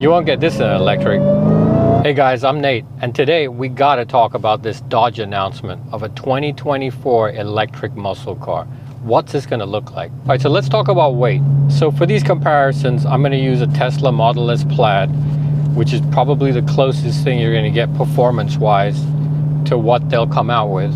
You won't get this in an electric. Hey guys, I'm Nate, and today we gotta talk about this Dodge announcement of a 2024 electric muscle car. What's this gonna look like? All right, so let's talk about weight. So for these comparisons, I'm gonna use a Tesla Model S Plaid, which is probably the closest thing you're gonna get performance-wise to what they'll come out with.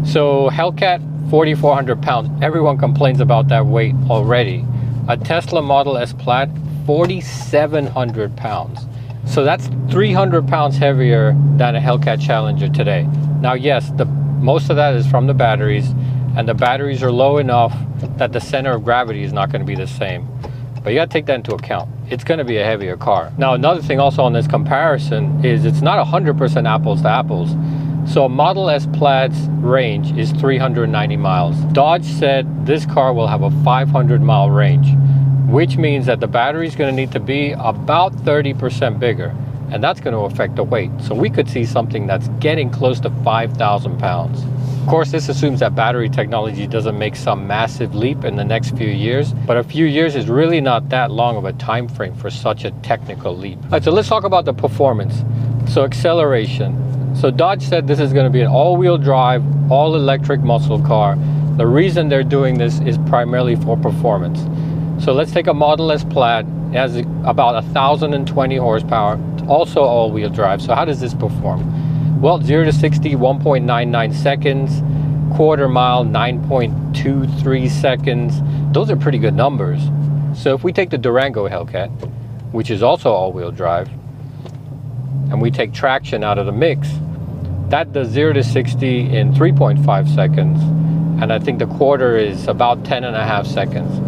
So Hellcat, 4,400 pounds. Everyone complains about that weight already. A Tesla Model S Plaid, 4,700 pounds. So that's 300 pounds heavier than a Hellcat Challenger today. Now, yes, most of that is from the batteries, and the batteries are low enough that the center of gravity is not going to be the same. But you got to take that into account. It's going to be a heavier car. Now, another thing also on this comparison is it's not 100% apples to apples. So a Model S Plaid's range is 390 miles. Dodge said this car will have a 500-mile range, which means that the battery is going to need to be about 30% bigger, and that's going to affect the weight. So we could see something that's getting close to 5,000 pounds. Of course, this assumes that battery technology doesn't make some massive leap in the next few years, but a few years is really not that long of a time frame for such a technical leap. All right, so let's talk about the performance. So acceleration. So Dodge said this is going to be an all-wheel drive, all-electric muscle car. The reason they're doing this is primarily for performance. So let's take a Model S Plaid. It has about 1,020 horsepower, also all-wheel drive. So how does this perform? Well, 0 to 60, 1.99 seconds, quarter mile, 9.23 seconds. Those are pretty good numbers. So if we take the Durango Hellcat, which is also all-wheel drive, and we take traction out of the mix, that does 0 to 60 in 3.5 seconds. And I think the quarter is about 10.5 seconds.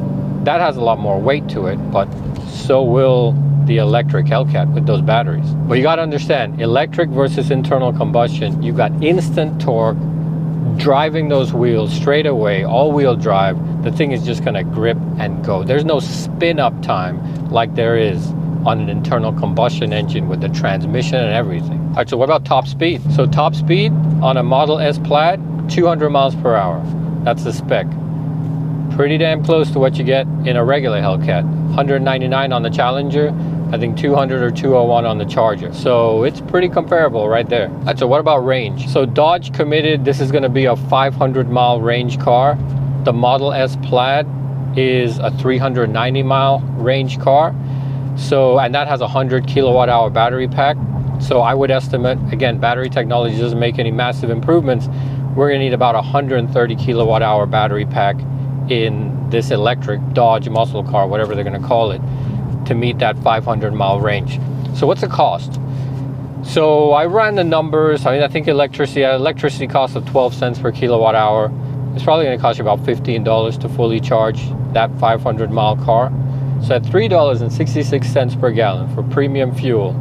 That has a lot more weight to it, but so will the electric Hellcat with those batteries. But you got to understand, electric versus internal combustion, you got instant torque, driving those wheels straight away, all-wheel drive. The thing is just going to grip and go. There's no spin-up time like there is on an internal combustion engine with the transmission and everything. All right, so what about top speed? So top speed on a Model S Plaid, 200 miles per hour. That's the spec. Pretty damn close to what you get in a regular Hellcat. 199 on the Challenger, I think 200 or 201 on the Charger. So it's pretty comparable right there. All right, so what about range? So Dodge committed this is going to be a 500-mile range car. The Model S Plaid is a 390-mile range car. So, and that has a 100 kilowatt-hour battery pack. So I would estimate, again, battery technology doesn't make any massive improvements. We're going to need about 130 kilowatt-hour battery pack in this electric Dodge muscle car, whatever they're going to call it, to meet that 500-mile range. So what's the cost? So I ran the numbers. I mean, I think electricity cost of 12 cents per kilowatt hour. It's probably going to cost you about $15 to fully charge that 500-mile car. So at $3.66 per gallon for premium fuel,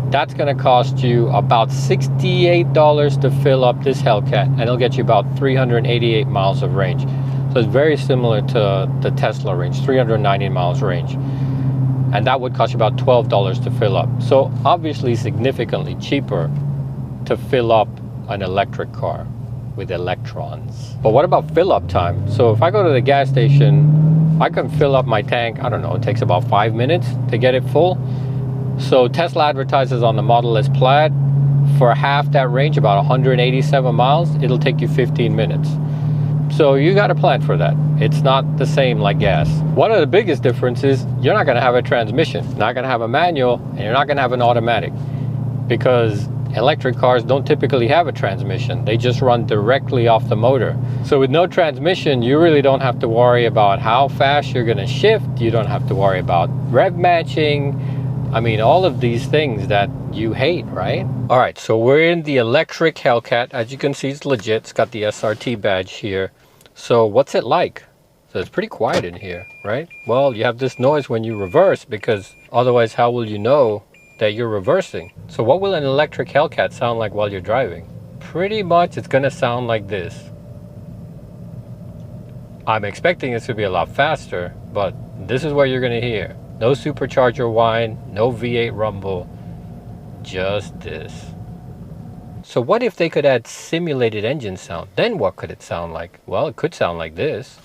that's going to cost you about $68 to fill up this Hellcat, and it'll get you about 388 miles of range. So it's very similar to the Tesla range, 390 miles range. And that would cost you about $12 to fill up. So obviously significantly cheaper to fill up an electric car with electrons. But what about fill up time? So if I go to the gas station, I can fill up my tank, I don't know, it takes about 5 minutes to get it full. So Tesla advertises on the Model S Plaid for half that range, about 187 miles, it'll take you 15 minutes. So you got to plan for that. It's not the same like gas. One of the biggest differences, you're not going to have a transmission, not going to have a manual, and you're not going to have an automatic, because electric cars don't typically have a transmission. They just run directly off the motor. So with no transmission, you really don't have to worry about how fast you're going to shift. You don't have to worry about rev matching. I mean, all of these things that you hate, right? All right, so we're in the electric Hellcat. As you can see, it's legit. It's got the SRT badge here. So what's it like? So it's pretty quiet in here, right? Well, you have this noise when you reverse, because otherwise how will you know that you're reversing? So what will an electric Hellcat sound like while you're driving? Pretty much it's gonna sound like this. I'm expecting this to be a lot faster, but this is what you're gonna hear. No supercharger whine, no V8 rumble, just this. So what if they could add simulated engine sound? Then what could it sound like? Well, it could sound like this.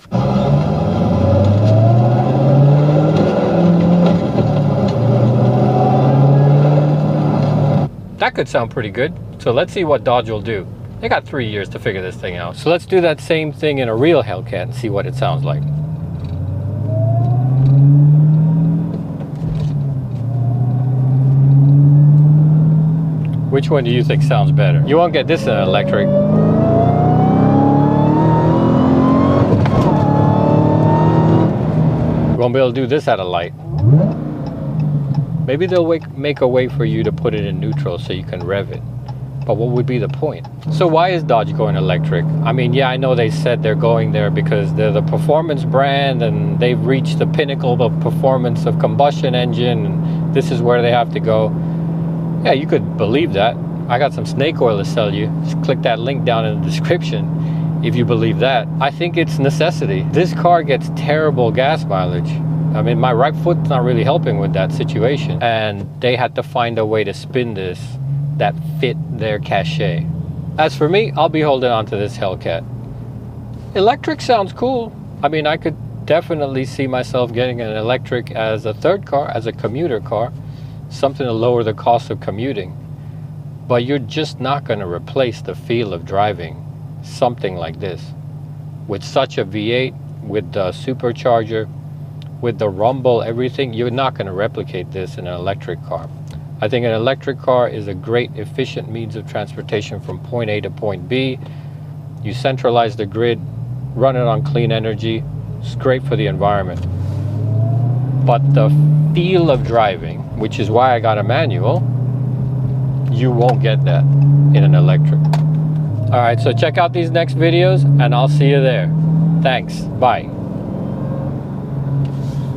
That could sound pretty good. So let's see what Dodge will do. They got 3 years to figure this thing out. So let's do that same thing in a real Hellcat and see what it sounds like. Which one do you think sounds better? You won't get this in an electric. You won't be able to do this at a light. Maybe they'll make a way for you to put it in neutral so you can rev it. But what would be the point? So why is Dodge going electric? I mean, yeah, I know they said they're going there because they're the performance brand and they've reached the pinnacle of performance of combustion engine and this is where they have to go. Yeah, you could believe that. I got some snake oil to sell you. Just click that link down in the description if you believe that. I think it's necessity. This car gets terrible gas mileage. I mean, my right foot's not really helping with that situation. And they had to find a way to spin this that fit their cachet. As for me, I'll be holding on to this Hellcat. Electric sounds cool. I mean, I could definitely see myself getting an electric as a third car, as a commuter car, something to lower the cost of commuting. But you're just not going to replace the feel of driving something like this. With such a V8, with the supercharger, with the rumble, everything, you're not going to replicate this in an electric car. I think an electric car is a great, efficient means of transportation from point A to point B. You centralize the grid, run it on clean energy. It's great for the environment. But the feel of driving, which is why I got a manual, you won't get that in an electric. All right, so check out these next videos and I'll see you there. Thanks. Bye.